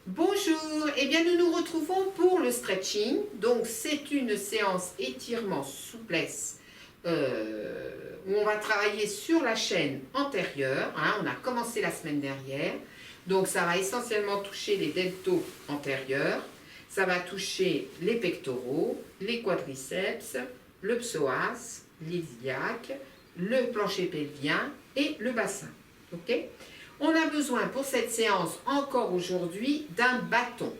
Bonjour, eh bien nous nous retrouvons pour le stretching. Donc c'est une séance étirement souplesse où on va travailler sur la chaîne antérieure. On a commencé la semaine dernière. Donc ça va essentiellement toucher les deltoïdes antérieurs. Ça va toucher les pectoraux, les quadriceps, le psoas, l'iliaque, le plancher pelvien et le bassin. Ok ? On a besoin pour cette séance encore aujourd'hui d'un bâton.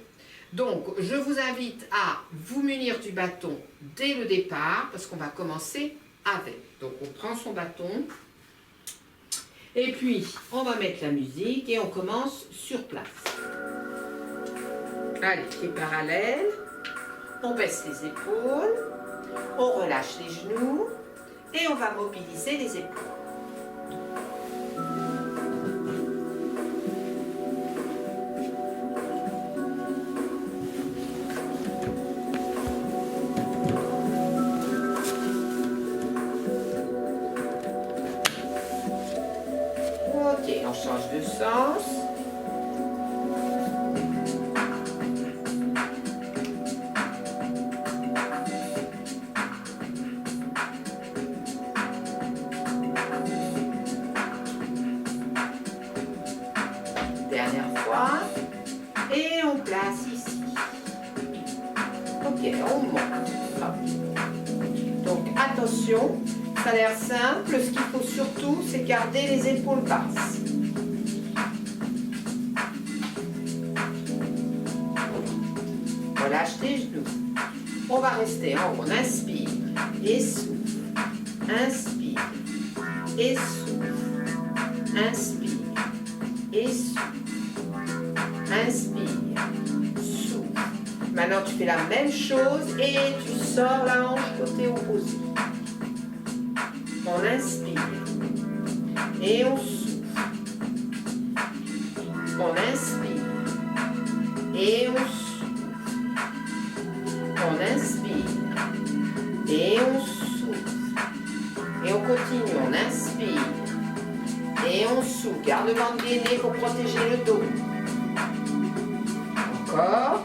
Donc je vous invite à vous munir du bâton dès le départ parce qu'on va commencer avec. Donc on prend son bâton et puis on va mettre la musique et on commence sur place. Allez, pieds parallèles, on baisse les épaules, on relâche les genoux et on va mobiliser les épaules. Ok, on change de sens. Dernière fois. Et on place ici. Ok, on monte. Hop. Donc attention, ça a l'air simple. Ce qu'il faut surtout, c'est garder les épaules basses. Relâche les genoux. On va rester en haut. On inspire et souffle. Inspire et souffle. Inspire et souffle. Inspire, souffle. Maintenant tu fais la même chose et tu sors la hanche côté opposé. On inspire et on souffle. On inspire et on souffle. On inspire et on souffle. Et on continue, on inspire et on souffle. Garde le ventre gainé pour protéger le dos. Encore.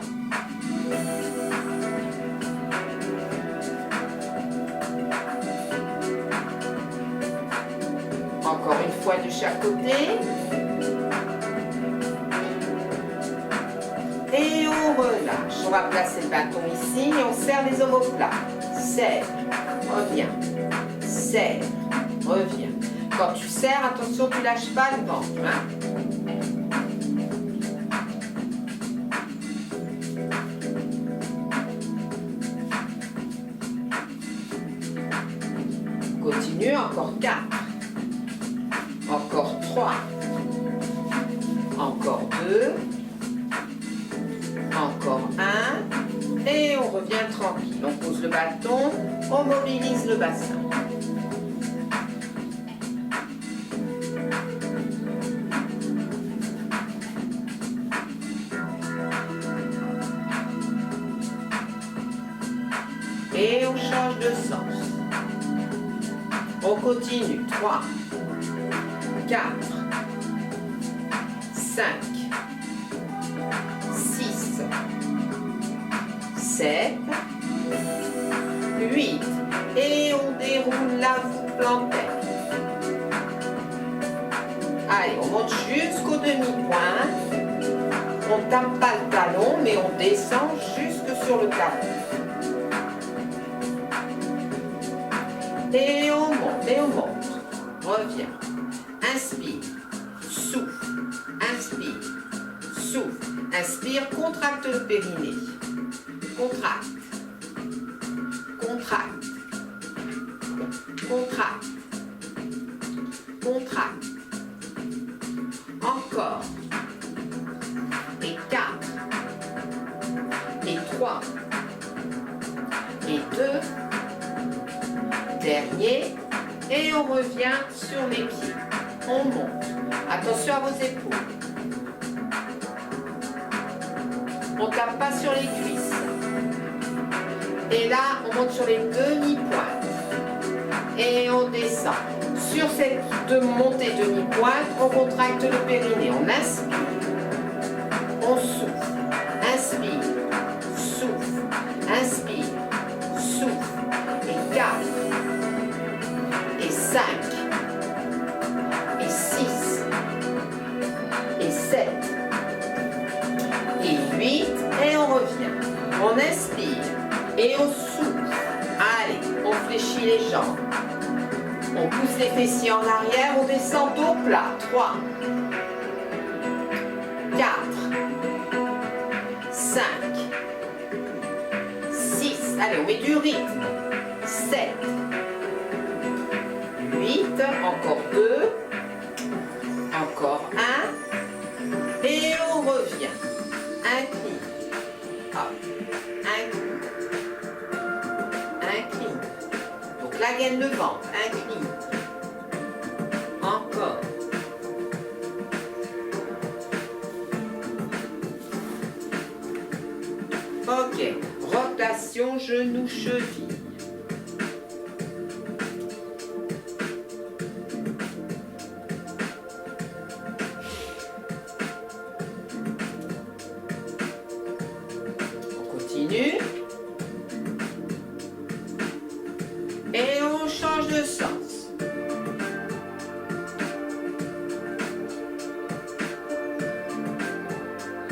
Encore une fois de chaque côté. Et on relâche. On va placer le bâton ici et on serre les omoplates. Serre, reviens. Serre, reviens. Quand tu serres, attention, tu lâches pas le ventre. Continue, encore 4, encore 3, encore 2, encore 1, et on revient tranquille. On pose le bâton, on mobilise le bassin. Et on change de sens. On continue. 3, 4, 5, 6, 7, 8. Et on déroule la voûte plantaire. Allez, on monte jusqu'au demi-point. On ne tape pas le talon, mais on descend jusque sur le talon. Et on monte, et on monte. Reviens. Inspire. Souffle. Inspire. Souffle. Inspire. Contracte le périnée. Contracte. Contracte. Contracte. Contracte. Encore. Et 4. Et 3. Et 2. Dernier, et on revient sur les pieds. On monte. Attention à vos épaules. On ne tape pas sur les cuisses. Et là, on monte sur les demi-pointes. Et on descend. Sur cette montée demi-pointe, on contracte le périnée. On inspire. On souffle. On inspire et on souffle. Allez, on fléchit les jambes. On pousse les fessiers en arrière, on descend dos plat. 3, 4, 5, 6. Allez, on met du rythme. 7, 8, encore 2, encore 1. Et on revient. Incline. Hop. Incline. Incline. Donc la gaine de ventre. Incline. Encore. Ok. Rotation genou cheville. Et on change de sens.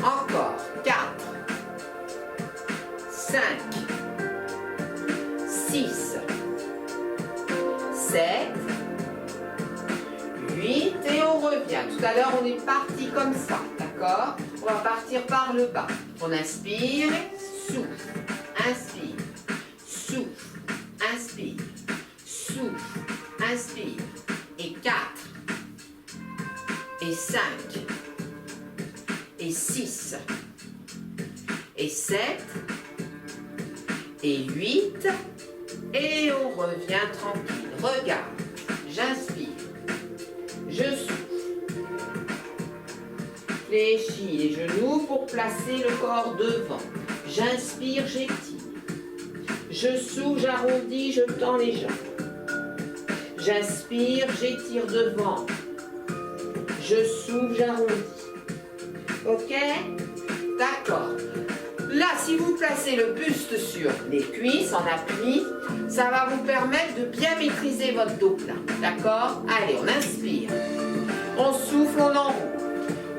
Encore 4, 5, 6, 7, 8 et on revient. Tout à l'heure on est parti comme ça, d'accord? On va partir par le bas. On inspire, souffle, inspire, souffle, inspire, souffle, inspire. Et 4, et 5, et 6, et 7, et 8, et on revient tranquille. Regarde, j'inspire, je souffle. Fléchis les genoux pour placer le corps devant. J'inspire, j'étire. Je souffle, j'arrondis, je tends les jambes. J'inspire, j'étire devant. Je souffle, j'arrondis. Ok? D'accord. Là, si vous placez le buste sur les cuisses en appui, ça va vous permettre de bien maîtriser votre dos plat. D'accord? Allez, on inspire. On souffle, on enroule.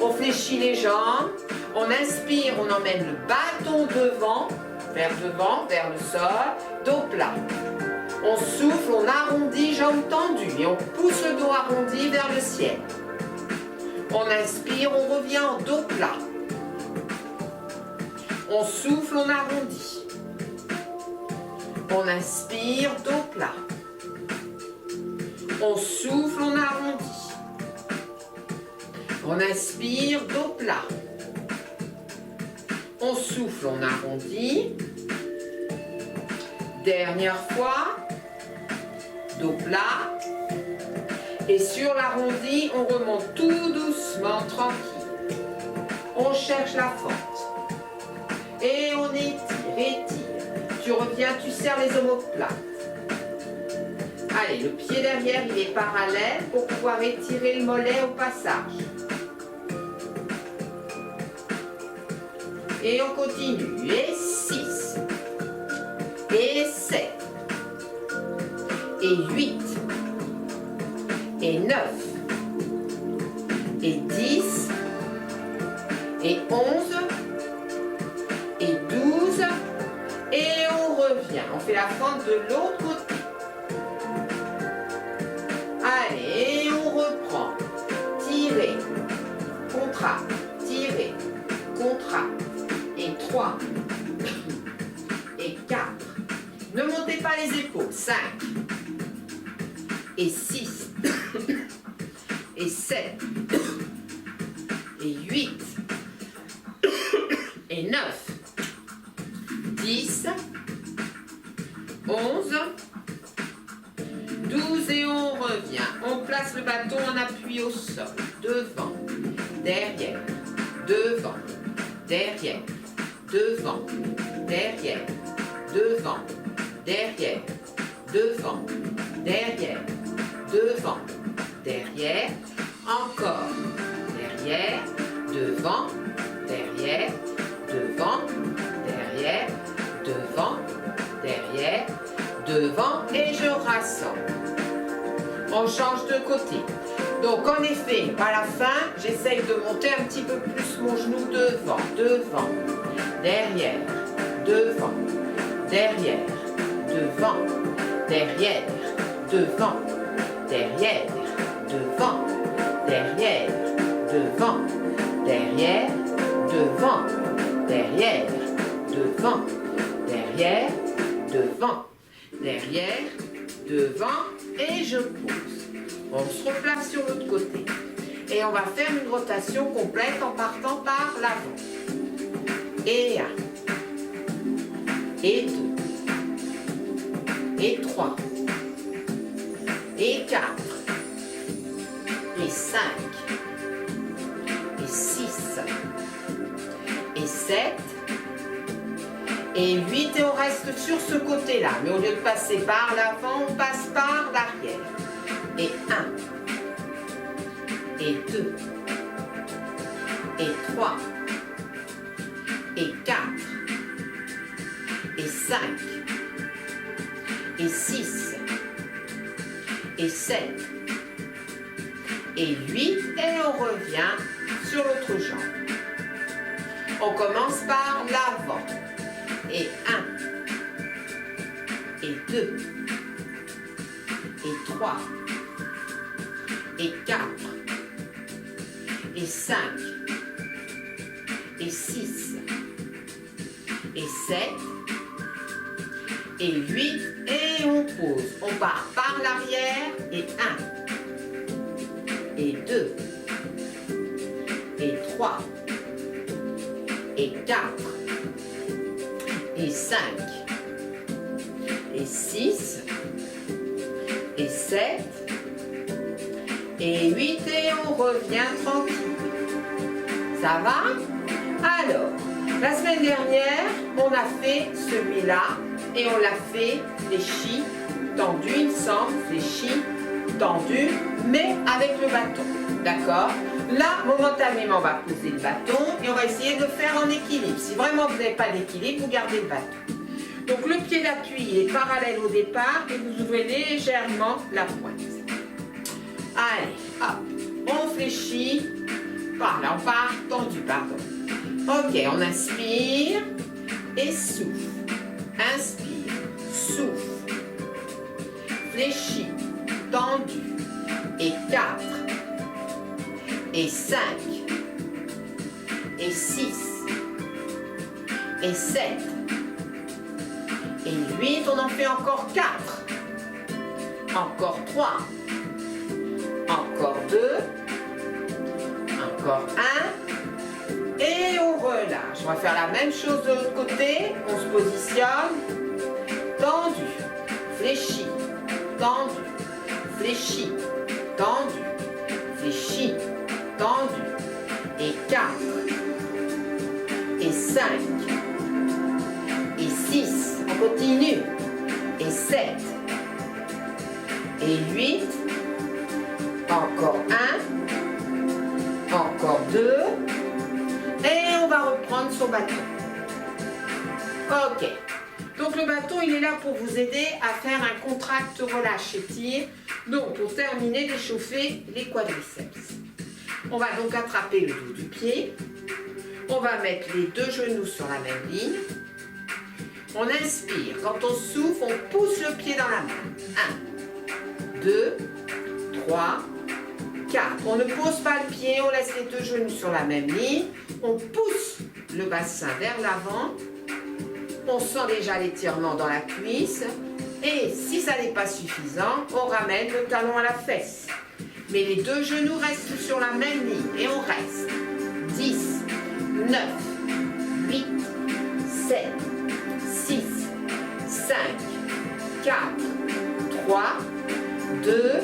On fléchit les jambes. On inspire, on emmène le bâton devant, vers le sol, dos plat. On souffle, on arrondit, jambes tendues et on pousse le dos arrondi vers le ciel. On inspire, on revient en dos plat. On souffle, on arrondit. On inspire, dos plat. On souffle, on arrondit. On inspire, dos plat. On souffle, on arrondit. Dernière fois. Dos plat. Et sur l'arrondi, on remonte tout doucement, tranquille. On cherche la fente. Et on étire, étire. Tu reviens, tu serres les omoplates. Allez, le pied derrière, il est parallèle pour pouvoir étirer le mollet au passage. Et on continue. Et 6. Et 7. Et 8. Et 9. Et 10. Et 11. Et 12. Et on revient. On fait la fente de l'autre côté. Allez, et on reprend. Tirez. Contracte. Tirez. Contracte. Et 3, et 4, ne montez pas les épaules, 5, et 6, et 7, et 8, et 9, 10, 11, 12 et on revient. On place le bâton en appui au sol, devant, derrière, devant, derrière. Devant, derrière, devant, derrière, devant, derrière, devant, derrière, encore, derrière, devant, derrière, devant, derrière, devant, derrière, devant et je rassemble. On change de côté. Donc en effet, à la fin, j'essaye de monter un petit peu plus mon genou devant, devant, derrière, devant, derrière, devant, derrière, devant, derrière, devant, derrière, devant, derrière, devant, derrière, devant, derrière, devant, derrière, devant, et je pose. On se replace sur l'autre côté. Et on va faire une rotation complète en partant par l'avant. Et 1, et 2, et 3, et 4, et 5, et 6, et 7, et 8, et on reste sur ce côté-là. Mais au lieu de passer par l'avant, on passe par l'arrière. Et 1, et 2, et 3, et 4, et 5, et 6, et 7, et 8, et on revient sur l'autre jambe. On commence par l'avant. Et 1, et 2, et 3, et 4, et 5, et 6, et 7, et 8, et on pose. On part par l'arrière, et 1, et 2, et 3, et 4, et 5, et 6, et 7, et 8, et on revient tranquille. Ça va? Alors, la semaine dernière, on a fait celui-là, et on l'a fait fléchi, tendu, il me semble, fléchi, tendu, mais avec le bâton. D'accord? Là, momentanément, on va poser le bâton et on va essayer de faire en équilibre. Si vraiment vous n'avez pas d'équilibre, vous gardez le bâton. Donc le pied d'appui est parallèle au départ et vous ouvrez légèrement la pointe. Allez, hop, on fléchit. Voilà, on part tendu, pardon. Ok, on inspire et souffle. Inspire, souffle. Fléchis, tendu. Et 4. Et 5, et 6, et 7, et 8, on en fait encore 4, encore 3, encore 2, encore 1, et on relâche. On va faire la même chose de l'autre côté, on se positionne, tendu, fléchi, tendu, fléchi, tendu, fléchi, tendu, et 4, et 5, et 6, on continue, et 7, et 8, encore 1, encore 2, et on va reprendre son bâton. Ok, donc le bâton il est là pour vous aider à faire un contract relâche étire, donc pour terminer d'échauffer les quadriceps. On va donc attraper le dos du pied. On va mettre les deux genoux sur la même ligne. On inspire. Quand on souffle, on pousse le pied dans la main. 1, 2, 3, 4. On ne pose pas le pied, on laisse les deux genoux sur la même ligne. On pousse le bassin vers l'avant. On sent déjà l'étirement dans la cuisse. Et si ça n'est pas suffisant, on ramène le talon à la fesse. Mais les deux genoux restent sur la même ligne et on reste. 10, 9, 8, 7, 6, 5, 4, 3, 2,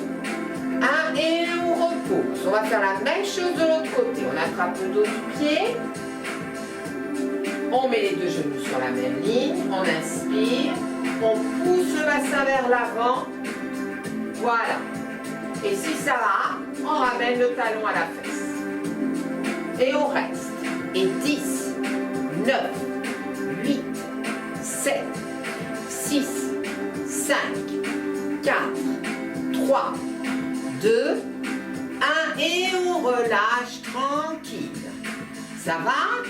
1 et on repose. On va faire la même chose de l'autre côté. On attrape le dos du pied. On met les deux genoux sur la même ligne. On inspire. On pousse le bassin vers l'avant. Voilà. Et si ça va, on ramène le talon à la fesse. Et on reste. Et 10, 9, 8, 7, 6, 5, 4, 3, 2, 1 et on relâche tranquille. Ça va?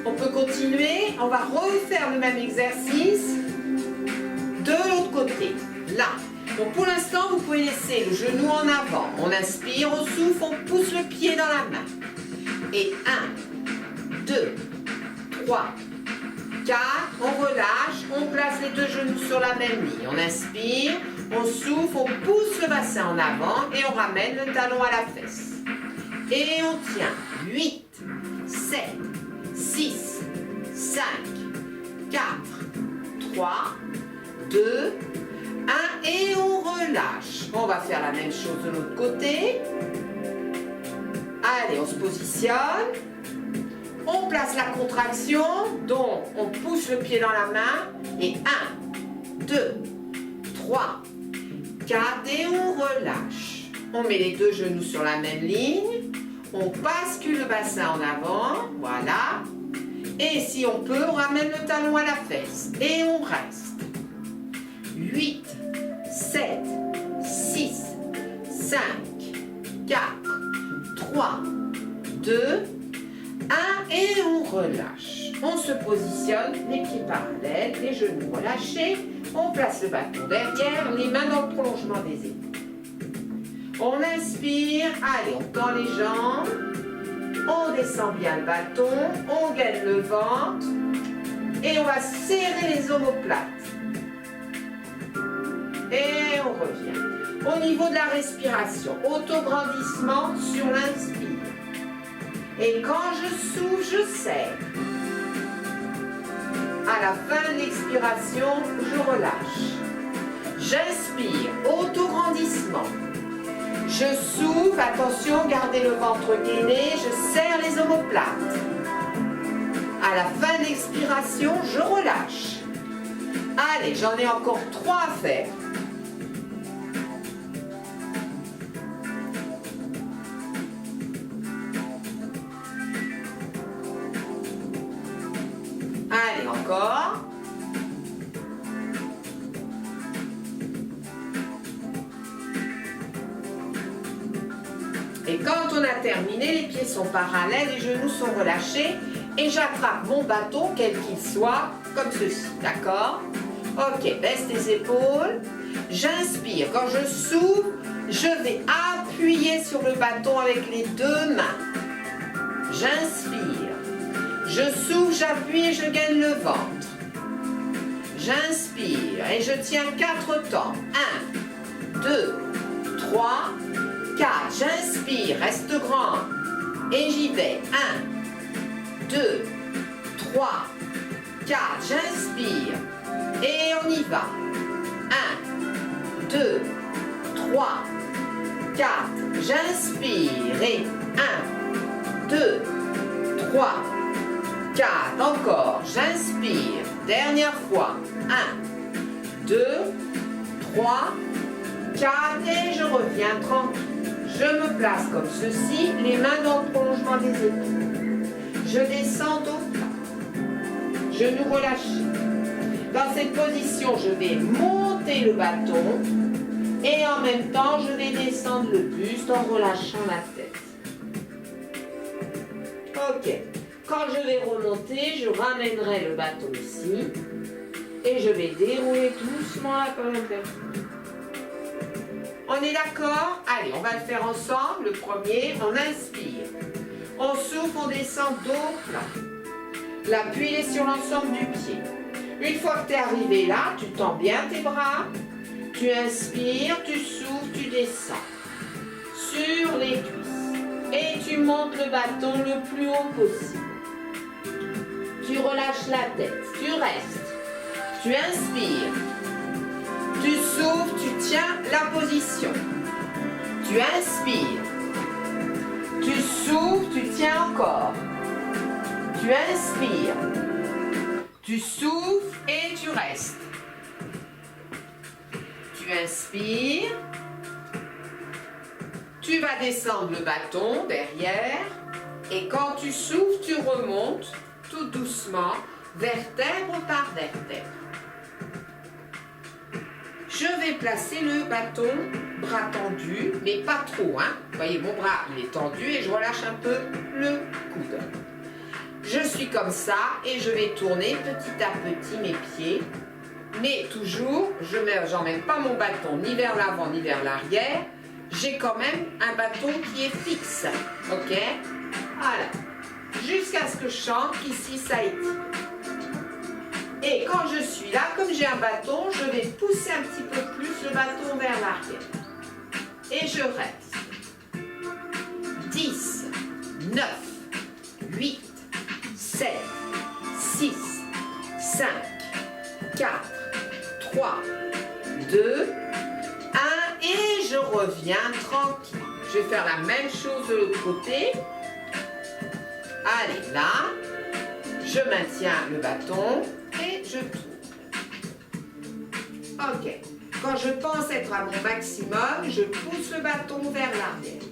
On peut continuer, on va refaire le même exercice de l'autre côté, là. Donc pour l'instant, vous pouvez laisser le genou en avant. On inspire, on souffle, on pousse le pied dans la main. Et 1, 2, 3, 4, on relâche, on place les deux genoux sur la même ligne. On inspire, on souffle, on pousse le bassin en avant et on ramène le talon à la fesse. Et on tient 8, 7, 6, 5, 4, 3, 2, 1 et on relâche. On va faire la même chose de l'autre côté. Allez, on se positionne. On place la contraction, donc on pousse le pied dans la main. Et 1, 2, 3, 4 et on relâche. On met les deux genoux sur la même ligne. On bascule le bassin en avant. Voilà. Et si on peut, on ramène le talon à la fesse. Et on reste. 8, 7, 6, 5, 4, 3, 2, 1 et on relâche. On se positionne, les pieds parallèles, les genoux relâchés. On place le bâton derrière, les mains dans le prolongement des épaules. On inspire, allez, on tend les jambes. On descend bien le bâton, on gaine le ventre. Et on va serrer les omoplates. Et on revient. Au niveau de la respiration, autograndissement sur l'inspire. Et quand je souffle, je serre. À la fin de l'expiration, je relâche. J'inspire, autograndissement. Je souffle, attention, gardez le ventre gainé, je serre les omoplates. À la fin de l'expiration, je relâche. Allez, j'en ai encore 3 à faire. Allez, encore. Et quand on a terminé, les pieds sont parallèles, les genoux sont relâchés et j'attrape mon bâton, quel qu'il soit, comme ceci, d'accord? Ok, baisse les épaules. J'inspire. Quand je souffle, je vais appuyer sur le bâton avec les deux mains. J'inspire. Je souffle, j'appuie et je gagne le ventre. J'inspire et je tiens 4 temps. 1, 2, 3, 4. J'inspire, reste grand. Et j'y vais. 1, 2, 3, 4. J'inspire. Et on y va. 1, 2, 3, 4. J'inspire. Et 1, 2, 3, 4. Encore. J'inspire. Dernière fois. 1, 2, 3, 4. Et je reviens tranquille. Je me place comme ceci, les mains dans le prolongement des épaules. Je descends au plat. Genoux relâchés. Dans cette position, je vais monter le bâton et en même temps, je vais descendre le buste en relâchant la tête. Ok. Quand je vais remonter, je ramènerai le bâton ici et je vais dérouler doucement la colonne vertébrale. On est d'accord? Allez, on va le faire ensemble. Le premier, on inspire. On souffle, on descend dos plat. L'appui est sur l'ensemble du pied. Une fois que tu es arrivé là, tu tends bien tes bras. Tu inspires, tu souffles, tu descends. Sur les cuisses. Et tu montes le bâton le plus haut possible. Tu relâches la tête. Tu restes. Tu inspires. Tu souffles, tu tiens la position. Tu inspires. Tu souffles, tu tiens encore. Tu inspires. Tu souffles et tu restes. Tu inspires. Tu vas descendre le bâton derrière. Et quand tu souffles, tu remontes tout doucement, vertèbre par vertèbre. Je vais placer le bâton, bras tendu, mais pas trop, hein. Vous voyez, mon bras, il est tendu et je relâche un peu le coude. Je suis comme ça et je vais tourner petit à petit mes pieds. Mais toujours, je n'emmène pas mon bâton ni vers l'avant ni vers l'arrière. J'ai quand même un bâton qui est fixe. Ok? Voilà. Jusqu'à ce que je chante qu'ici ça étire. Et quand je suis là, comme j'ai un bâton, je vais pousser un petit peu plus le bâton vers l'arrière. Et je reste. 10, 9, 8, 7, 6, 5, 4, 3, 2, 1 et je reviens tranquille. Je vais faire la même chose de l'autre côté. Allez, là, je maintiens le bâton et je tourne. Ok. Quand je pense être à mon maximum, je pousse le bâton vers l'arrière.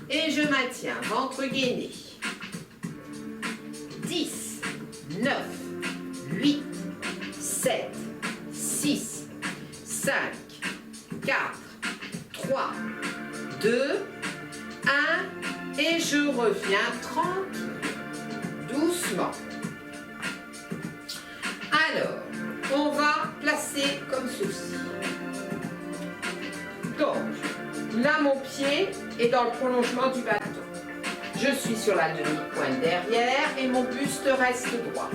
Et je maintiens, ventre gainé. 10, 9, 8, 7, 6, 5, 4, 3, 2, 1 et je reviens tranquille, doucement. Alors, on va placer comme ceci. Donc, là mon pied est dans le prolongement du bâton. Je suis sur la demi-pointe derrière et mon buste reste droit.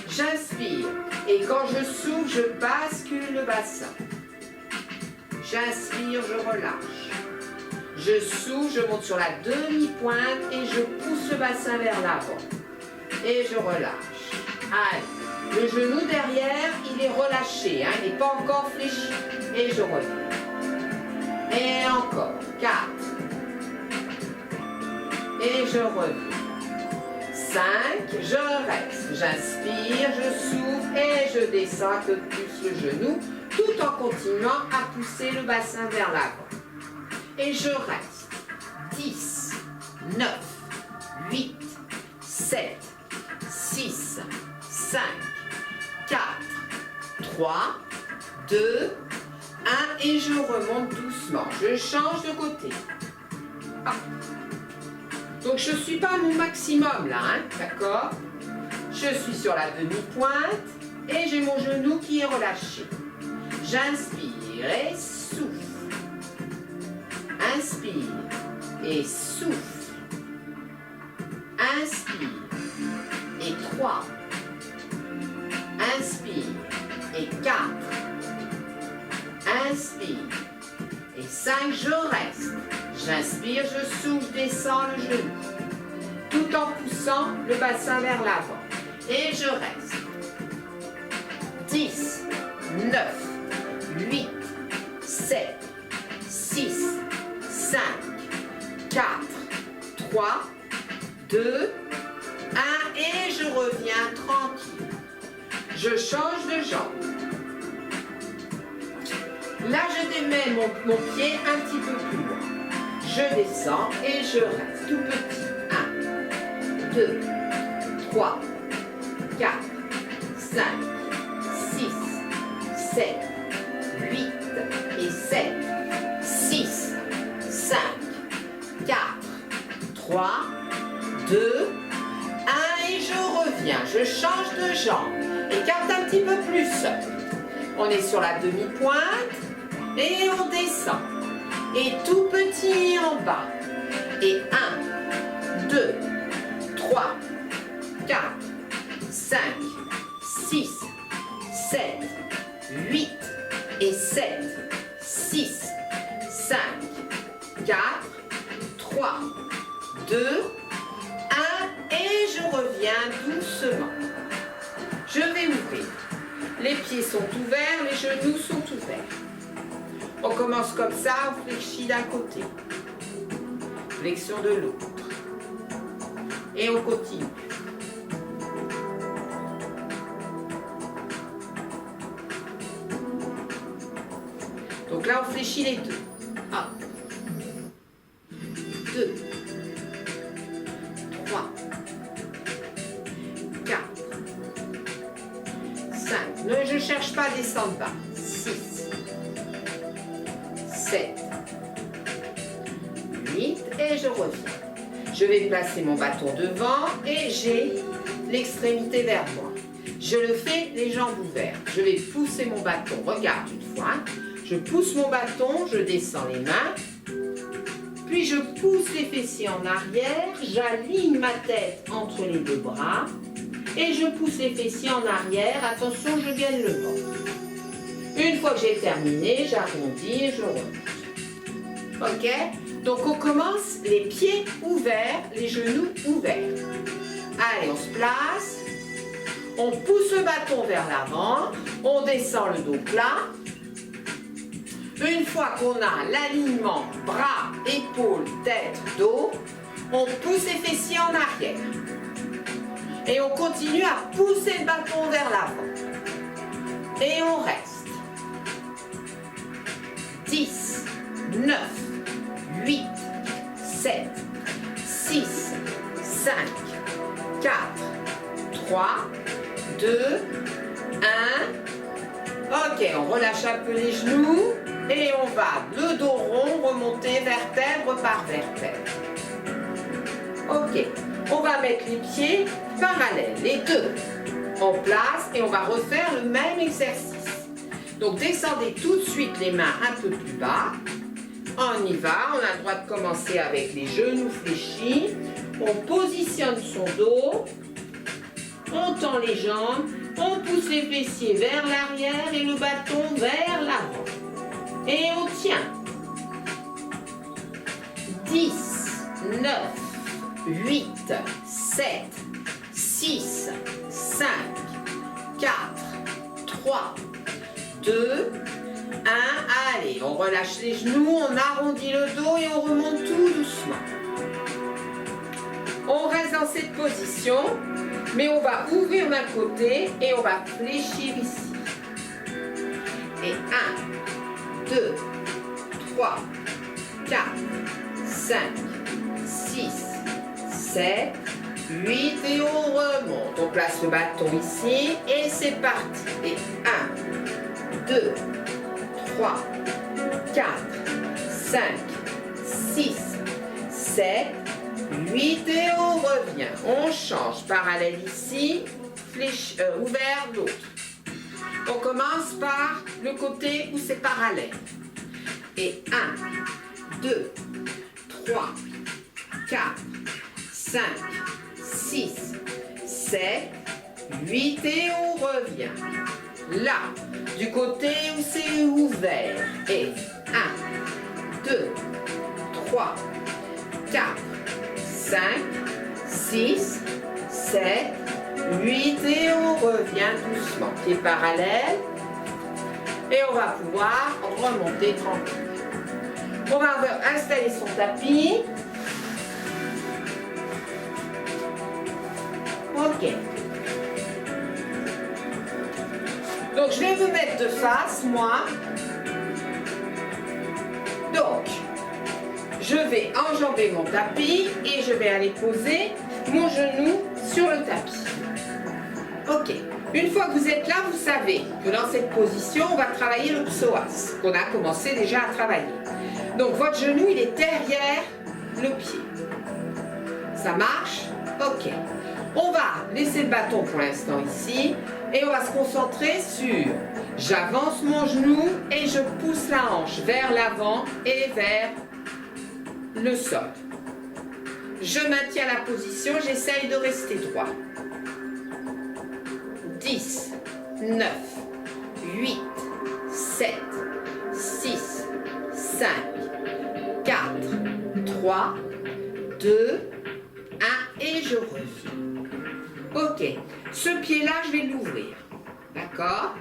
J'inspire et quand je souffle, je bascule le bassin. J'inspire, je relâche. Je souffle, je monte sur la demi-pointe et je pousse le bassin vers l'avant. Et je relâche. Allez, le genou derrière, il est relâché, hein, il n'est pas encore fléchi. Et je reviens. Et encore. 4. Et je reviens. 5. Je reste. J'inspire, je souffle et je descends un peu plus le genou tout en continuant à pousser le bassin vers l'avant. Et je reste. 10, 9, 8, 7, 6, 5, 4, 3, 2, 1 et je remonte doucement. Je change de côté. Ah. Donc je ne suis pas à mon maximum là, hein, d'accord? Je suis sur la demi-pointe et j'ai mon genou qui est relâché. J'inspire et souffle. Inspire et souffle. Inspire et 3. Inspire et 4. Inspire et 5, je reste. J'inspire, je souffle, descends le genou. Tout en poussant le bassin vers l'avant. Et je reste. 10, 9, 8, 7, 6, 5, 4, 3, 2, 1 et je reviens tranquille. Je change de jambe. Là, je démets mon pied un petit peu plus loin. Je descends et je reste tout petit. 1, 2, 3, 4, 5, 6, 7, 8 et 7, 6, 5, 4, 3, 2, 1 et je reviens. Je change de jambe. Écarte un petit peu plus. On est sur la demi-pointe et on descend. Et tout petit en bas. Et 1, 2, 3, 4, 5, 6, 7, 8 et 7, 6, 5, 4, 3, 2, 1 et je reviens doucement. Je vais ouvrir. Les pieds sont ouverts, les genoux sont ouverts. On commence comme ça, on fléchit d'un côté. Flexion de l'autre. Et on continue. Donc là, on fléchit les deux. 1, 2, 3, 4, 5. Ne, je ne cherche pas à descendre bas. 6, 7, 8 et je reviens. Je vais placer mon bâton devant et j'ai l'extrémité vers moi. Je le fais les jambes ouvertes. Je vais pousser mon bâton. Regarde une fois. Je pousse mon bâton, je descends les mains. Puis je pousse les fessiers en arrière. J'aligne ma tête entre les deux bras. Et je pousse les fessiers en arrière. Attention, je gagne le ventre. Une fois que j'ai terminé, j'arrondis et je remonte. Ok? Donc on commence les pieds ouverts, les genoux ouverts. Allez, on se place. On pousse le bâton vers l'avant. On descend le dos plat. Une fois qu'on a l'alignement bras, épaules, tête, dos, on pousse les fessiers en arrière. Et on continue à pousser le bâton vers l'avant. Et on reste. 10, 9, 8, 7, 6, 5, 4, 3, 2, 1. Ok, on relâche un peu les genoux et on va le dos rond remonter vertèbre par vertèbre. Ok, on va mettre les pieds parallèles, les deux en place et on va refaire le même exercice. Donc descendez tout de suite les mains un peu plus bas. On y va, on a le droit de commencer avec les genoux fléchis. On positionne son dos. On tend les jambes. On pousse les fessiers vers l'arrière et le bâton vers l'avant. Et on tient. 10, 9, 8, 7, 6, 5, 4, 3, 2, 1, allez, on relâche les genoux, on arrondit le dos et on remonte tout doucement. On reste dans cette position, mais on va ouvrir d'un côté et on va fléchir ici. Et 1, 2, 3, 4, 5, 6, 7, 8 et on remonte. On place le bâton ici et c'est parti. Et 1, 2, 3, 4, 5, 6, 7, 8 et on revient. On change. Parallèle ici, ouvert l'autre. On commence par le côté où c'est parallèle. Et 1, 2, 3, 4, 5, 6, 7, 8 et on revient. Là, du côté où c'est ouvert. Et 1, 2, 3, 4, 5, 6, 7, 8 et on revient doucement. Pieds parallèles. Et on va pouvoir remonter tranquille. On va installer son tapis. Ok. Donc je vais vous mettre de face, moi. Donc, je vais enjamber mon tapis et je vais aller poser mon genou sur le tapis. Ok. Une fois que vous êtes là, vous savez que dans cette position, on va travailler le psoas, qu'on a commencé déjà à travailler. Donc votre genou, il est derrière le pied. Ça marche? Ok. On va laisser le bâton pour l'instant ici et on va se concentrer sur j'avance mon genou et je pousse la hanche vers l'avant et vers le sol. Je maintiens la position, j'essaye de rester droit. 10, 9, 8, 7, 6, 5, 4, 3, 2, 1 et je reviens. Ok, ce pied-là, je vais l'ouvrir. D'accord?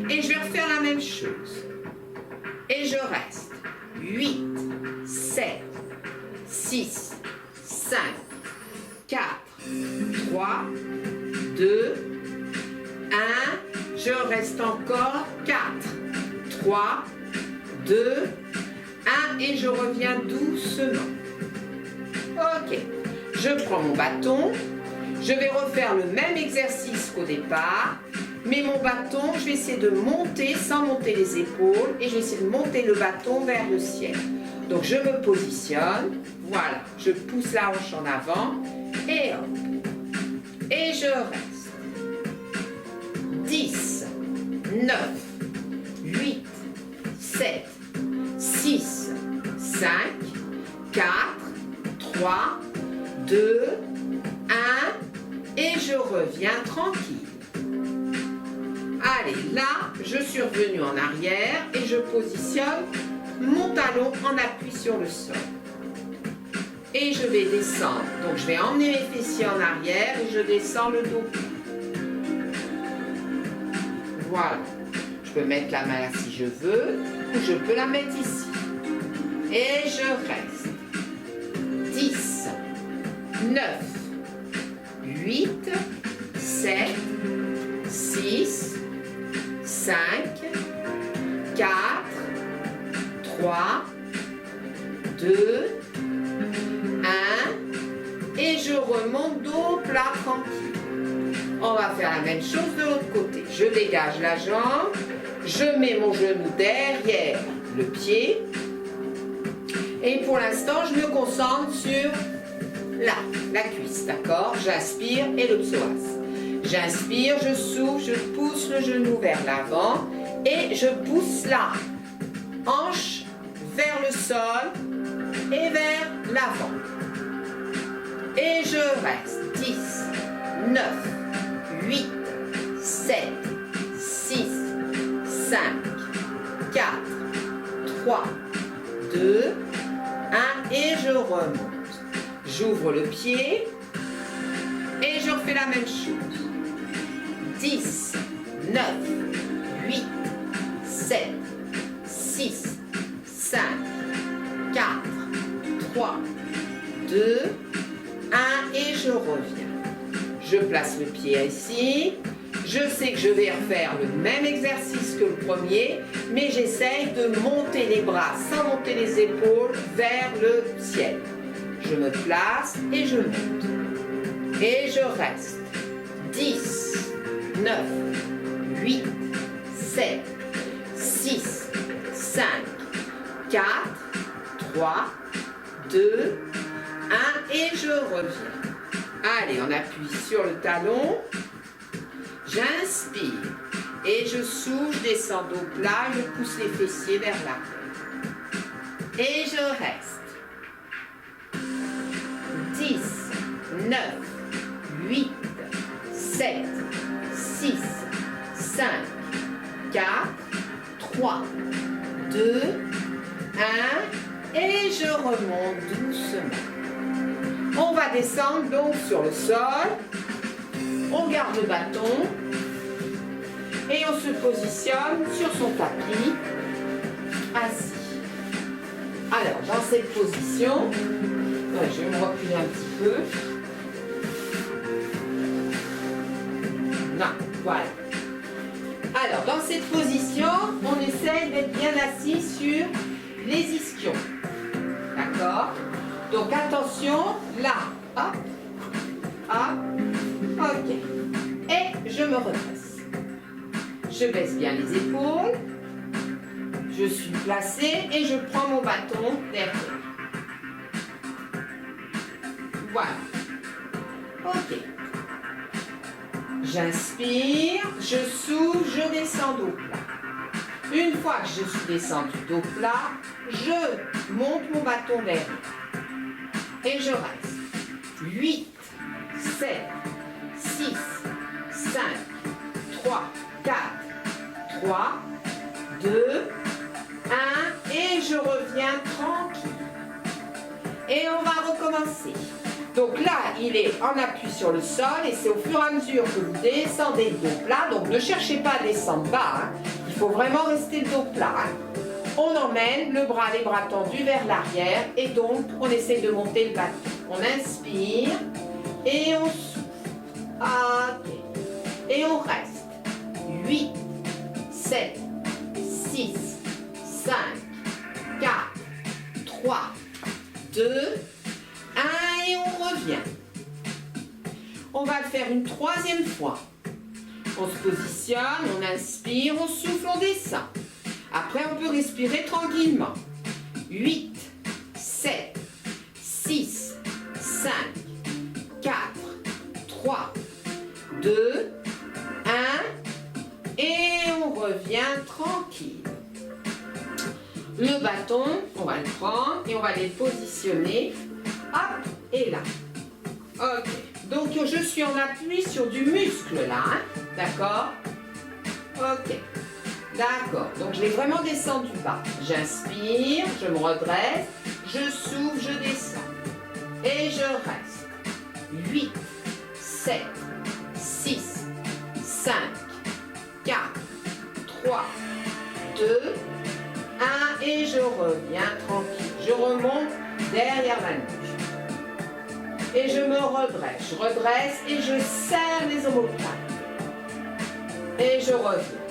Et je vais refaire la même chose. Et je reste. 8, 7, 6, 5, 4, 3, 2, 1. Je reste encore. 4, 3, 2, 1 et je reviens doucement. Ok, je prends mon bâton. Je vais refaire le même exercice qu'au départ, mais mon bâton, je vais essayer de monter sans monter les épaules et je vais essayer de monter le bâton vers le ciel. Donc je me positionne, voilà, je pousse la hanche en avant et hop. Et je reste. 10, 9, 8, 7, 6, 5, 4, 3, 2, 1 et je reviens tranquille. Allez, là, je suis revenue en arrière et je positionne mon talon en appui sur le sol. Et je vais descendre. Donc, je vais emmener mes fessiers en arrière et je descends le dos. Voilà. Je peux mettre la main là si je veux ou je peux la mettre ici. Et je reste. 10, 9, 8, 7, 6, 5, 4, 3, 2, 1 et je remonte dos plat tranquille. On va faire la même chose de l'autre côté. Je dégage la jambe, je mets mon genou derrière le pied et pour l'instant je me concentre sur la cuisse, d'accord? J'inspire et le psoas. J'inspire, je souffle, je pousse le genou vers l'avant et je pousse la hanche vers le sol et vers l'avant. Et je reste. 10, 9, 8, 7, 6, 5, 4, 3, 2, 1 et je remonte. J'ouvre le pied et je refais la même chose. 10, 9, 8, 7, 6, 5, 4, 3, 2, 1 et je reviens. Je place le pied ici. Je sais que je vais refaire le même exercice que le premier, mais j'essaye de monter les bras sans monter les épaules vers le ciel. Je me place et je monte. Et je reste. 10, 9, 8, 7, 6, 5, 4, 3, 2, 1 et je reviens. Allez, on appuie sur le talon. J'inspire et je souffle, je descends dos plat, je pousse les fessiers vers l'arrière. Et je reste. 10, 9, 8, 7, 6, 5, 4, 3, 2, 1 et je remonte doucement. On va descendre donc sur le sol. On garde le bâton et on se positionne sur son tapis assis. Alors, dans cette position, je vais me reculer un petit peu. Non, voilà. Alors, dans cette position, on essaie d'être bien assis sur les ischions. D'accord? Donc, attention, là, hop, hop, ok. Et je me redresse. Je baisse bien les épaules. Je suis placée et je prends mon bâton derrière. Voilà. Ok. J'inspire, je souffle, je descends dos plat. Une fois que je suis descendu dos plat, je monte mon bâton derrière. Et je reste. 8, 7, 6, 5, 3, 4, 3, 2, 1 et je reviens tranquille. Et on va recommencer. Donc là, il est en appui sur le sol et c'est au fur et à mesure que vous descendez le dos plat. Donc ne cherchez pas à descendre bas. Hein. Il faut vraiment rester le dos plat. Hein. On emmène les bras tendus vers l'arrière et donc on essaie de monter le bâton. On inspire et on souffle. Ok. Et on reste. 8, 7, 6, 5, 4, 3, 2, 1 et on revient. On va le faire une troisième fois. On se positionne, on inspire, on souffle, on descend. Après, on peut respirer tranquillement. 8, 6, 5, 4, 3, 2, 1 et on revient tranquille. Le bâton, on va le prendre et on va les positionner. Hop, et là. Ok, donc je suis en appui sur du muscle là, hein? D'accord? Ok, d'accord, donc je vais vraiment descendre du bas. J'inspire, je me redresse, je souffle, je descends. Et je reste. 8, 7, 6, 5, 4, 3, 2, 1 et je reviens tranquille. Je remonte derrière la nuque. Et je me redresse. Je redresse et je serre les omoplates. Et je reviens.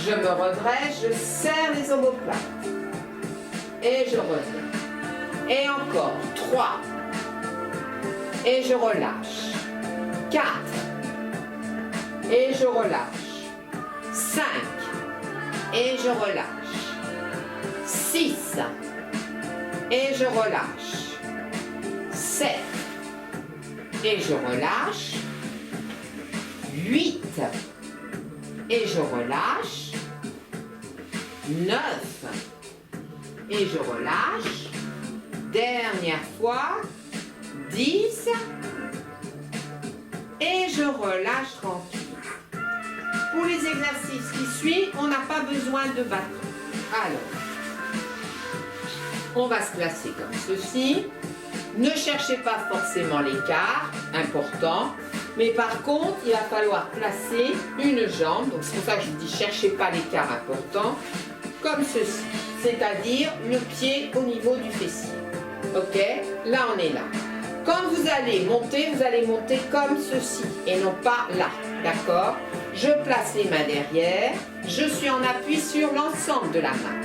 Je me redresse, je serre les omoplates. Et je reviens. Et encore. 3. Et je relâche. 4. Et je relâche. 5. Et je relâche. 6. Et je relâche. 7. Et je relâche. 8. Et je relâche. 9. Et je relâche. Dernière fois. 10. Et je relâche tranquille. Pour les exercices qui suivent, on n'a pas besoin de bâton. Alors, on va se placer comme ceci. Ne cherchez pas forcément l'écart, important. Mais par contre, il va falloir placer une jambe. Donc c'est pour ça que je vous dis, cherchez pas l'écart important. Comme ceci. C'est-à-dire le pied au niveau du fessier. Ok? Là, on est là. Quand vous allez monter comme ceci. Et non pas là. D'accord? Je place les mains derrière. Je suis en appui sur l'ensemble de la main.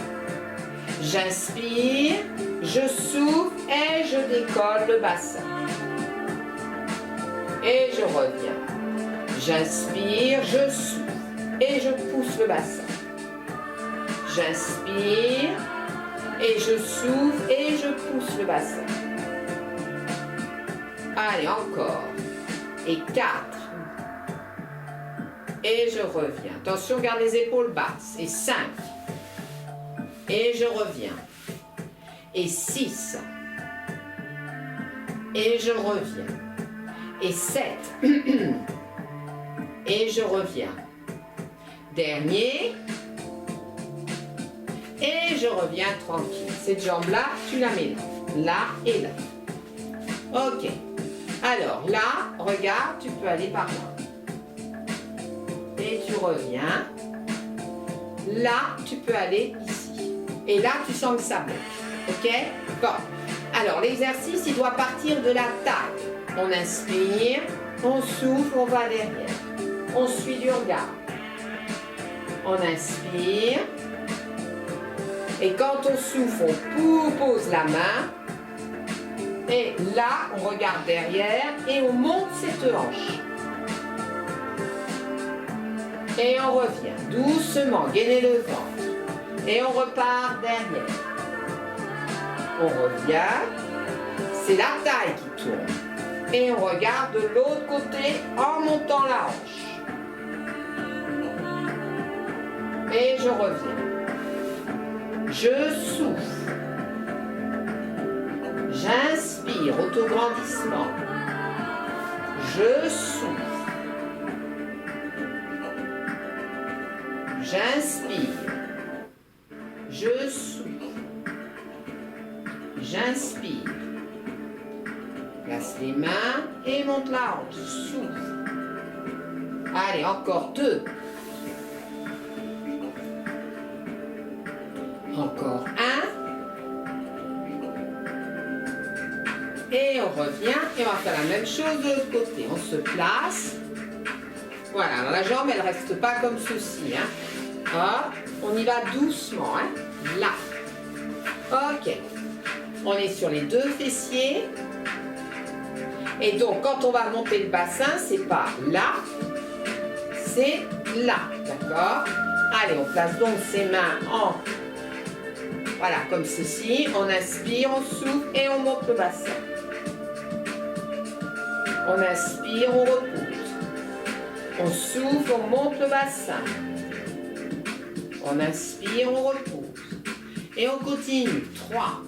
J'inspire, je souffle et je décolle le bassin. Et je reviens. J'inspire, je souffle et je pousse le bassin. J'inspire et je souffle et je pousse le bassin. Allez, encore. Et 4. Et je reviens. Attention, garde les épaules basses. Et 5. Et je reviens. Et 6. Et je reviens. Et 7. Et je reviens. Dernier. Et je reviens tranquille. Cette jambe-là, tu la mets là. Là et là. Ok. Alors là, regarde, tu peux aller par là. Et tu reviens. Là, tu peux aller ici. Et là, tu sens que ça bloque. Ok? Bon. Alors, l'exercice, il doit partir de la taille. On inspire, on souffle, on va derrière. On suit du regard. On inspire. Et quand on souffle, on pose la main. Et là, on regarde derrière et on monte cette hanche. Et on revient doucement, gainer le ventre. Et on repart derrière. On revient. C'est la taille qui tourne. Et on regarde de l'autre côté en montant la hanche. Et je reviens. Je souffle. J'inspire, autograndissement. Je souffle. J'inspire. Je souffle. J'inspire. Place les mains et monte la hanche. Souffle. Allez, encore 2. Encore 1. Et on revient et on va faire la même chose de l'autre côté. On se place. Voilà, alors la jambe, elle ne reste pas comme ceci. Hein. Hop, on y va doucement. Hein. Là. Ok. On est sur les 2 fessiers. Et donc, quand on va monter le bassin, c'est pas là, c'est là. D'accord? Allez, on place donc ses mains en... Voilà, comme ceci. On inspire, on souffle et on monte le bassin. On inspire, on repousse. On souffle, on monte le bassin. On inspire, on repousse. Et on continue. 3.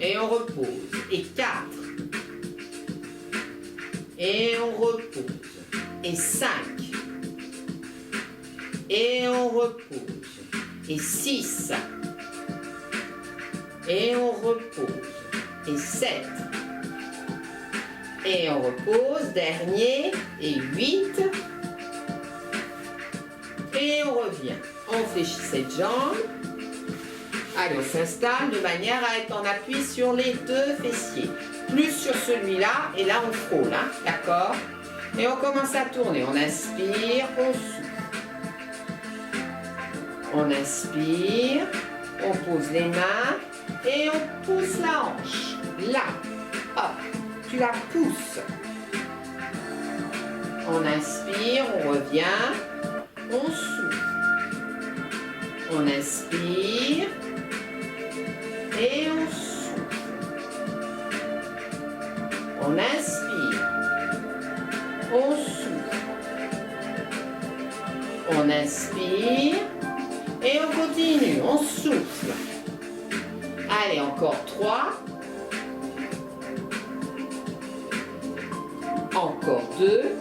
Et on repose. Et 4. Et on repose. Et 5. Et on repose. Et 6. Et on repose. Et 7. Et on repose. Dernier. Et 8. Et on revient. On fléchit cette jambe. Allez, on s'installe de manière à être en appui sur les deux fessiers. Plus sur celui-là, et là on frôle, hein, d'accord? Et on commence à tourner. On inspire, on souffle. On inspire, on pose les mains et on pousse la hanche. Là, hop, tu la pousses. On inspire, on revient, on souffle. On inspire et on souffle. On inspire, on souffle. On inspire et on continue, on souffle. Allez, encore 3. Encore 2.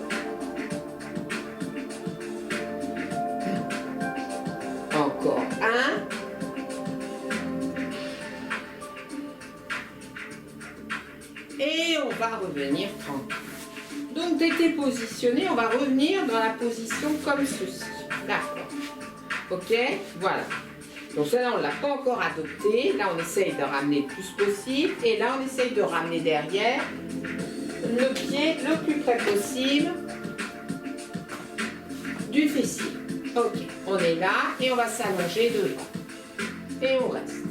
Encore 1. Et on va revenir tranquille. Donc, dès que tu es positionné, on va revenir dans la position comme ceci. D'accord. Ok? Voilà. Donc, ça, là, on ne l'a pas encore adopté. Là, on essaye de ramener le plus possible. Et là, on essaye de ramener derrière le pied le plus près possible du fessier. Ok. On est là et on va s'allonger devant. Et on reste.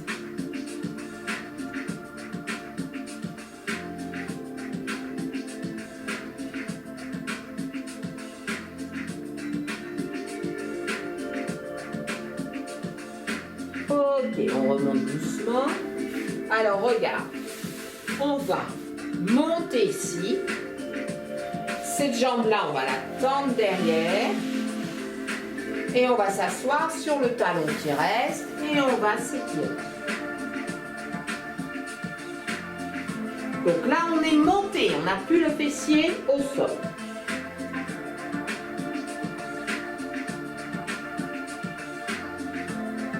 Ok, on remonte doucement. Alors, regarde. On va monter ici. Cette jambe-là, on va la tendre derrière. Et on va s'asseoir sur le talon qui reste. Et on va s'étirer. Donc là, on est monté. On n'a plus le fessier au sol.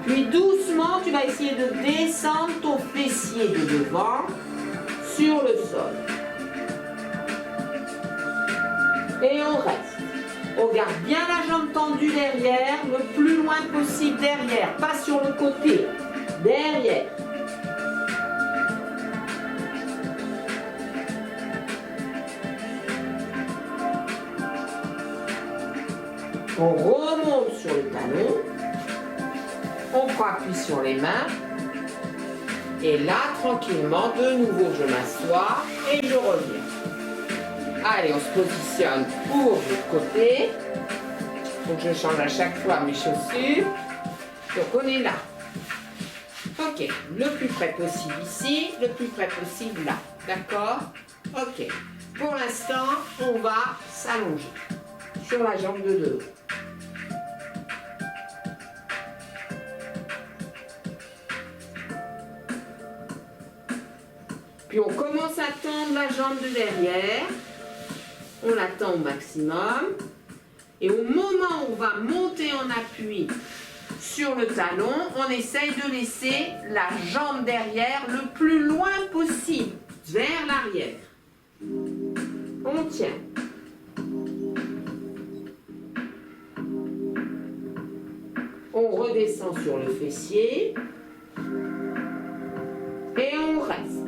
Puis doucement, tu vas essayer de descendre ton fessier de devant sur le sol. Et on reste. On garde bien la jambe tendue derrière, le plus loin possible derrière, pas sur le côté, derrière. On remonte sur le talon. On prend appui sur les mains. Et là, tranquillement, de nouveau, je m'assois et je reviens. Allez, on se positionne pour l'autre côté. Donc, je change à chaque fois mes chaussures. Donc, on est là. Ok, le plus près possible ici, le plus près possible là. D'accord? Ok. Pour l'instant, on va s'allonger sur la jambe de devant. Puis on commence à tendre la jambe de derrière. On la tend au maximum. Et au moment où on va monter en appui sur le talon, on essaye de laisser la jambe derrière le plus loin possible, vers l'arrière. On tient. On redescend sur le fessier. Et on reste.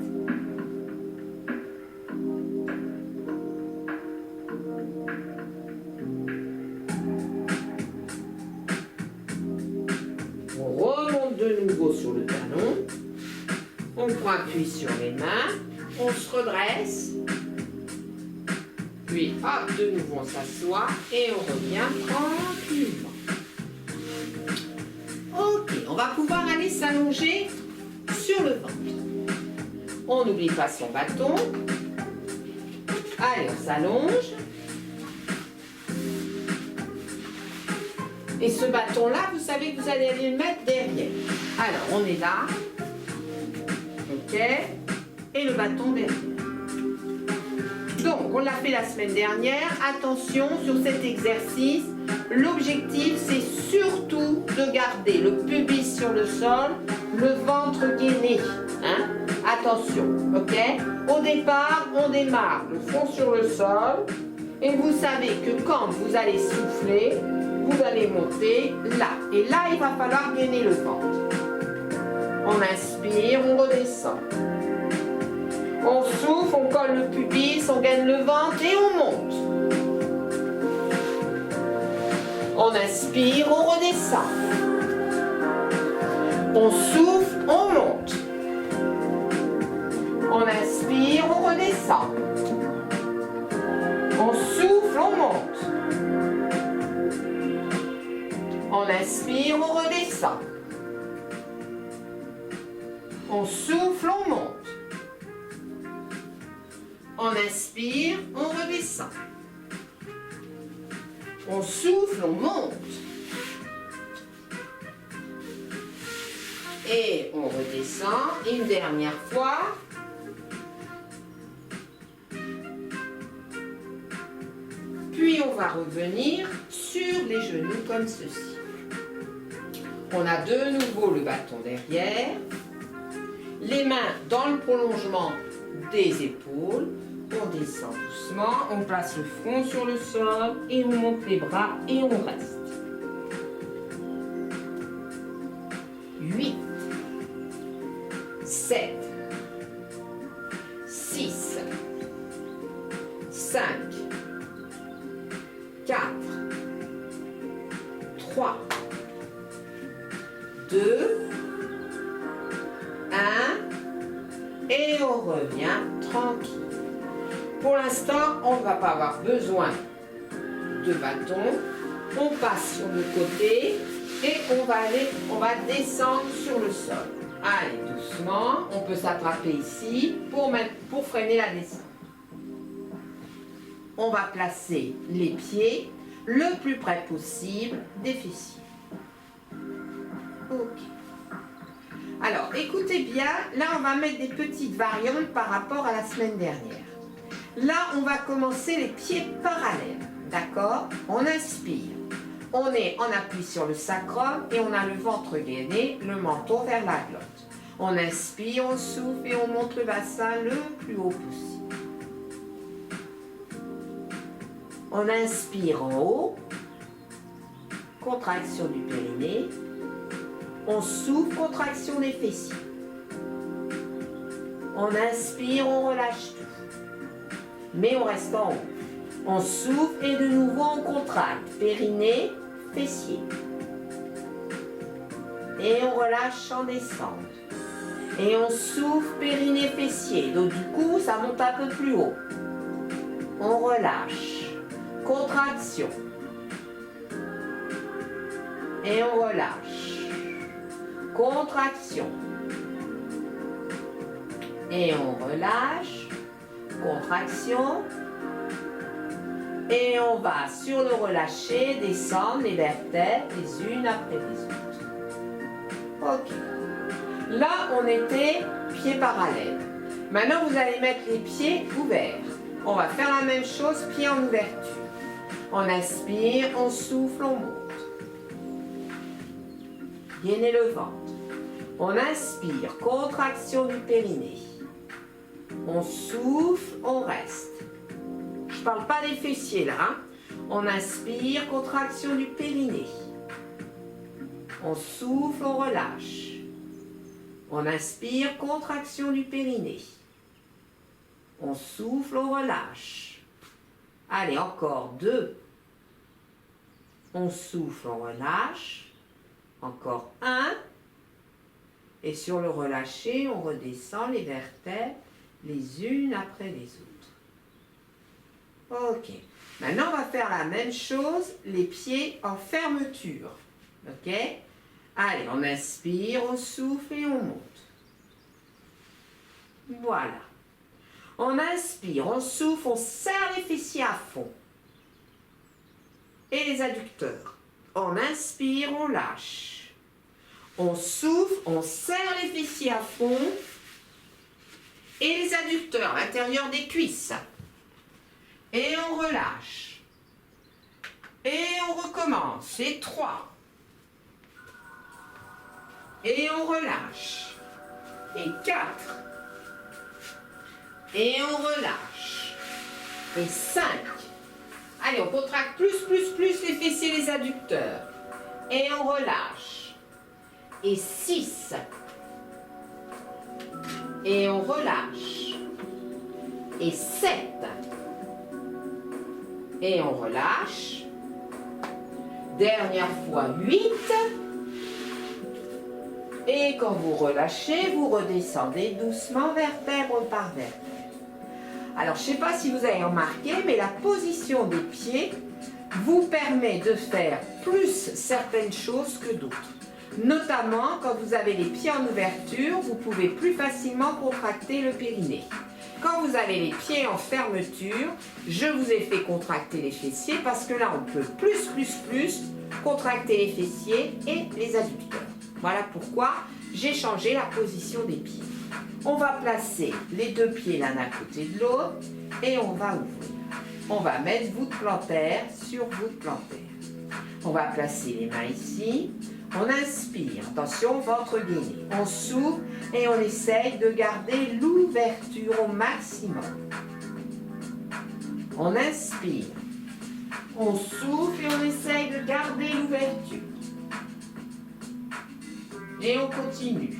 De nouveau sur le talon, on prend appui sur les mains, on se redresse, puis hop, de nouveau on s'assoit et on revient tranquillement. Ok, On va pouvoir aller s'allonger sur le ventre. On n'oublie pas son bâton. Allez, on s'allonge. Et ce bâton-là, vous savez que vous allez aller le mettre derrière. Alors, on est là. OK. Et le bâton derrière. Donc, on l'a fait la semaine dernière. Attention sur cet exercice. L'objectif, c'est surtout de garder le pubis sur le sol, le ventre gainé. Hein? Attention, ok? Au départ, on démarre le front sur le sol. Et vous savez que quand vous allez souffler, vous allez monter là. Et là, il va falloir gainer le ventre. On inspire, on redescend. On souffle, on colle le pubis, on gaine le ventre et on monte. On inspire, on redescend. On souffle, on monte. On inspire, on redescend. On souffle, on monte. On inspire, on redescend. On souffle, on monte. On inspire, on redescend. On souffle, on monte. Et on redescend. Une dernière fois. Puis on va revenir sur les genoux comme ceci. On a de nouveau le bâton derrière. Les mains dans le prolongement des épaules. On descend doucement, on place le front sur le sol et on monte les bras et on reste. 8, 7, 6, 5, 4, 3, 2, 1 et on revient tranquille. Pour l'instant, on ne va pas avoir besoin de bâton. On passe sur le côté et on va descendre sur le sol. Allez, doucement, on peut s'attraper ici pour freiner la descente. On va placer les pieds le plus près possible des fessiers. Ok. Alors, écoutez bien, là on va mettre des petites variantes par rapport à la semaine dernière. Là, on va commencer les pieds parallèles, d'accord? On inspire, on est en appui sur le sacrum et on a le ventre gainé, le menton vers la glotte. On inspire, on souffle et on monte le bassin le plus haut possible. On inspire en haut, contraction du périnée. On souffle, contraction des fessiers. On inspire, on relâche tout. Mais on reste en haut. On souffle et de nouveau on contracte. Périnée, fessier. Et on relâche en descente. Et on souffle, périnée, fessier. Donc du coup, ça monte un peu plus haut. On relâche. Contraction. Et on relâche. Contraction. Et on relâche. Contraction. Et on va sur le relâché descendre les vertèbres les unes après les autres. Ok. Là, on était pieds parallèles. Maintenant, vous allez mettre les pieds ouverts. On va faire la même chose, pieds en ouverture. On inspire, on souffle, on monte. Gainez le ventre. On inspire, contraction du périnée. On souffle, on reste. Je ne parle pas des fessiers là. Hein. On inspire, contraction du périnée. On souffle, on relâche. On inspire, contraction du périnée. On souffle, on relâche. Allez, encore 2. On souffle, on relâche. Encore 1. Et sur le relâché, on redescend les vertèbres les unes après les autres. Ok. Maintenant, on va faire la même chose, les pieds en fermeture. Ok. Allez, on inspire, on souffle et on monte. Voilà. On inspire, on souffle, on serre les fessiers à fond. Et les adducteurs. On inspire, on lâche. On souffle, on serre les fessiers à fond. Et les adducteurs à l'intérieur des cuisses. Et on relâche. Et on recommence. Et 3. Et on relâche. Et 4. Et on relâche. Et 5. Allez, on contracte plus les fessiers et les adducteurs. Et on relâche. Et 6. Et on relâche. Et 7. Et on relâche. Dernière fois 8. Et quand vous relâchez, vous redescendez doucement vertèbre par vertèbre. Alors, je ne sais pas si vous avez remarqué, mais la position des pieds vous permet de faire plus certaines choses que d'autres. Notamment, quand vous avez les pieds en ouverture, vous pouvez plus facilement contracter le périnée. Quand vous avez les pieds en fermeture, je vous ai fait contracter les fessiers parce que là, on peut plus contracter les fessiers et les adducteurs. Voilà pourquoi j'ai changé la position des pieds. On va placer les 2 pieds l'un à côté de l'autre et on va ouvrir. On va mettre voûte plantaire sur voûte plantaire. On va placer les mains ici. On inspire, attention, ventre gainé. On souffle et on essaye de garder l'ouverture au maximum. On inspire. On souffle et on essaye de garder l'ouverture. Et on continue.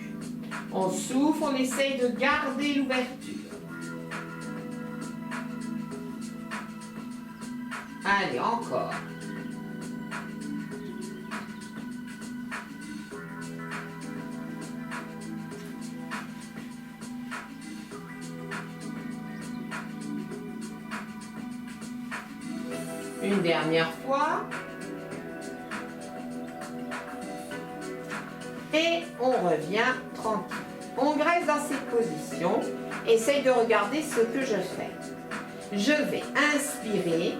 On souffle, on essaye de garder l'ouverture. Allez, encore. Une dernière fois. Et on revient tranquille. On reste dans cette position. Essaye de regarder ce que je fais. Je vais inspirer,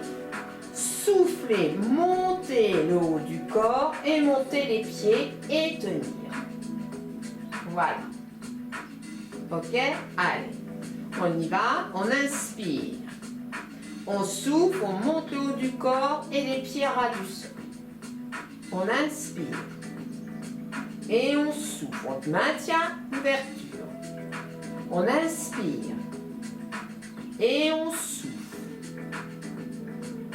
souffler, monter le haut du corps et monter les pieds et tenir. Voilà. Ok? Allez. On y va. On inspire. On souffle, on monte le haut du corps et les pieds à ras du sol. On inspire. Et on souffle. On maintient l'ouverture. On inspire. Et on souffle.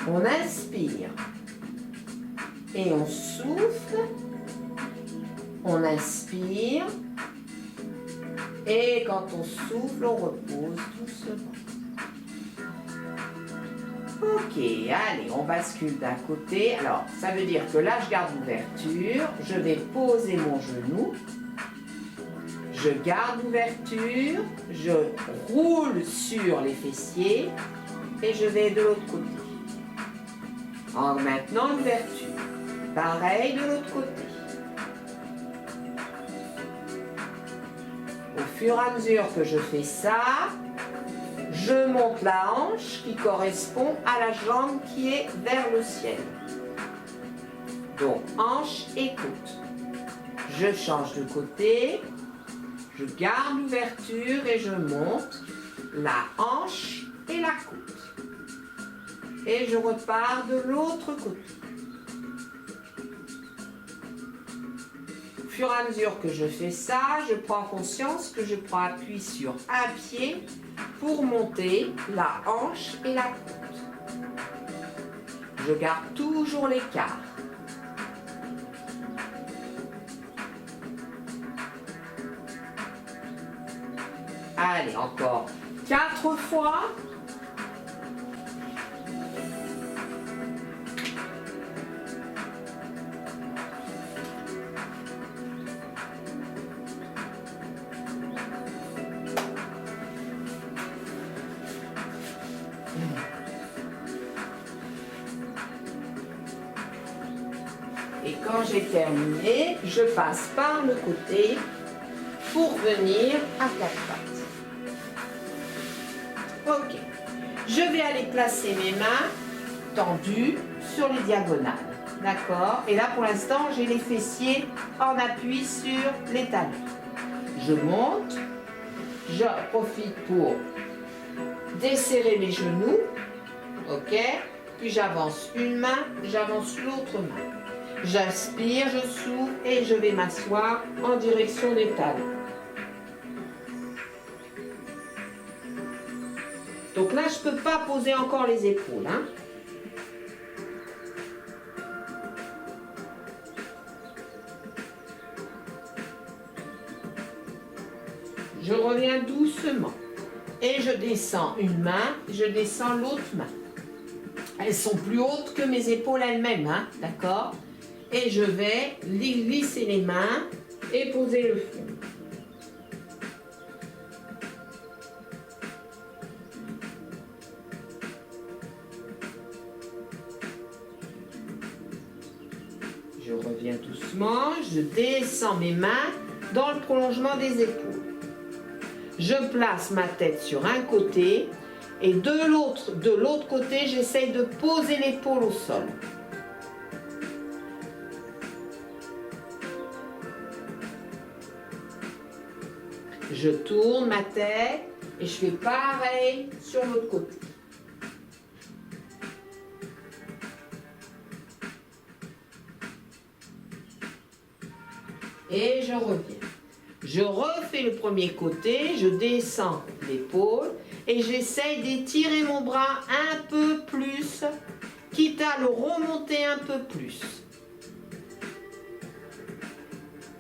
On inspire. Et on souffle. On inspire. Et quand on souffle, on repose doucement. Ok, allez, on bascule d'un côté. Alors, ça veut dire que là, je garde l'ouverture. Je vais poser mon genou. Je garde l'ouverture. Je roule sur les fessiers. Et je vais de l'autre côté. En maintenant l'ouverture. Pareil de l'autre côté. Au fur et à mesure que je fais ça, je monte la hanche qui correspond à la jambe qui est vers le ciel. Donc, hanche et côte. Je change de côté. Je garde l'ouverture et je monte la hanche et la côte. Et je repars de l'autre côté. Au fur et à mesure que je fais ça, je prends conscience que je prends appui sur un pied pour monter la hanche et la côte. Je garde toujours l'écart. Allez, encore 4 fois. Et quand j'ai terminé, je passe par le côté pour venir à quatre pattes. Ok. Je vais aller placer mes mains tendues sur les diagonales. D'accord? Et là, pour l'instant, j'ai les fessiers en appui sur les talons. Je monte. Je profite pour desserrer mes genoux. Ok? Puis j'avance une main, j'avance l'autre main. J'inspire, je souffle et je vais m'asseoir en direction des talons. Donc là, je ne peux pas poser encore les épaules. Hein. Je reviens doucement. Et je descends une main, je descends l'autre main. Elles sont plus hautes que mes épaules elles-mêmes, hein, d'accord? Et je vais glisser les mains et poser le front. Je reviens doucement, je descends mes mains dans le prolongement des épaules. Je place ma tête sur un côté et de l'autre côté, j'essaye de poser l'épaule au sol. Je tourne ma tête et je fais pareil sur l'autre côté. Et je reviens. Je refais le premier côté, je descends l'épaule et j'essaye d'étirer mon bras un peu plus, quitte à le remonter un peu plus.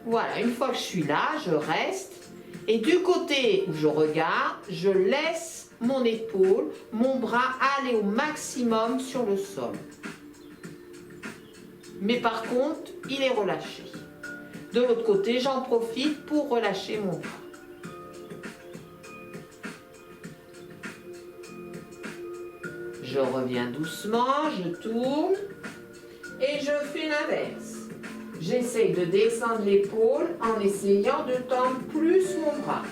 Voilà, une fois que je suis là, je reste. Et du côté où je regarde, je laisse mon épaule, mon bras aller au maximum sur le sol. Mais par contre, il est relâché. De l'autre côté, j'en profite pour relâcher mon bras. Je reviens doucement, je tourne et je fais l'inverse. J'essaye de descendre l'épaule en essayant de tendre plus mon bras.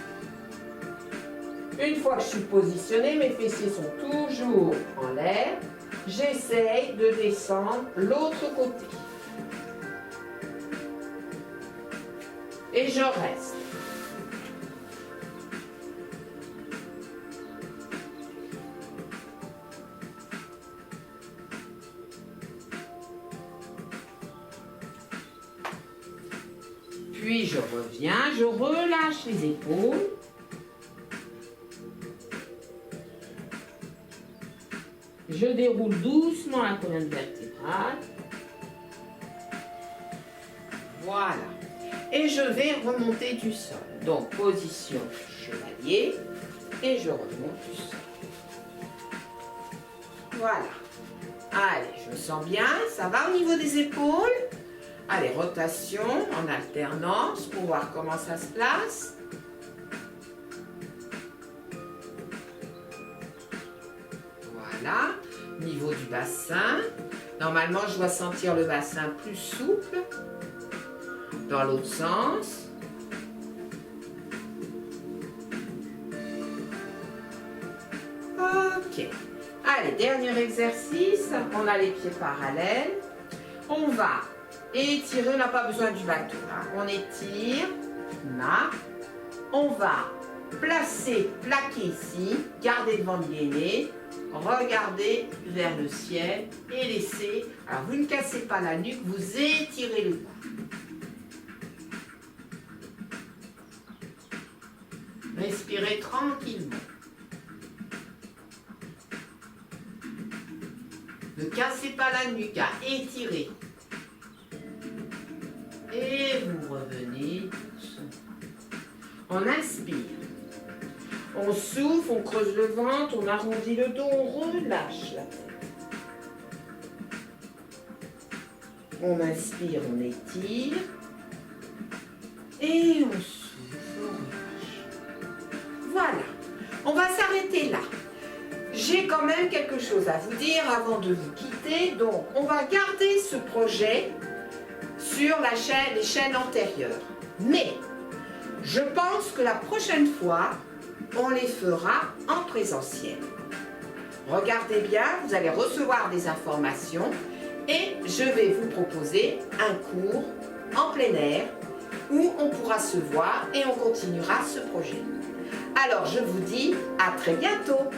Une fois que je suis positionnée, mes fessiers sont toujours en l'air. J'essaye de descendre l'autre côté. Et je reste. Puis je reviens, je relâche les épaules. Je déroule doucement la colonne vertébrale. Voilà. Et je vais remonter du sol. Donc, position chevalier. Et je remonte du sol. Voilà. Allez, je me sens bien. Ça va au niveau des épaules? Allez, rotation en alternance pour voir comment ça se place. Voilà. Niveau du bassin. Normalement, je dois sentir le bassin plus souple. Dans l'autre sens. Ok. Allez, dernier exercice. On a les pieds parallèles. On va étirer, on n'a pas besoin du bateau. Hein. On étire. Là. On va placer, plaquer ici. Garder devant le gainer. Regardez vers le ciel et laissez. Alors, vous ne cassez pas la nuque, vous étirez le cou. Respirez tranquillement. Ne cassez pas la nuque, à étirer. Et vous revenez doucement. On inspire. On souffle, on creuse le ventre, on arrondit le dos, on relâche la tête. On inspire, on étire. Et on souffle, on relâche. Voilà. On va s'arrêter là. J'ai quand même quelque chose à vous dire avant de vous quitter. Donc, on va garder ce projet sur les chaînes antérieures. Mais je pense que la prochaine fois, on les fera en présentiel. Regardez bien, vous allez recevoir des informations et je vais vous proposer un cours en plein air où on pourra se voir et on continuera ce projet. Alors je vous dis à très bientôt.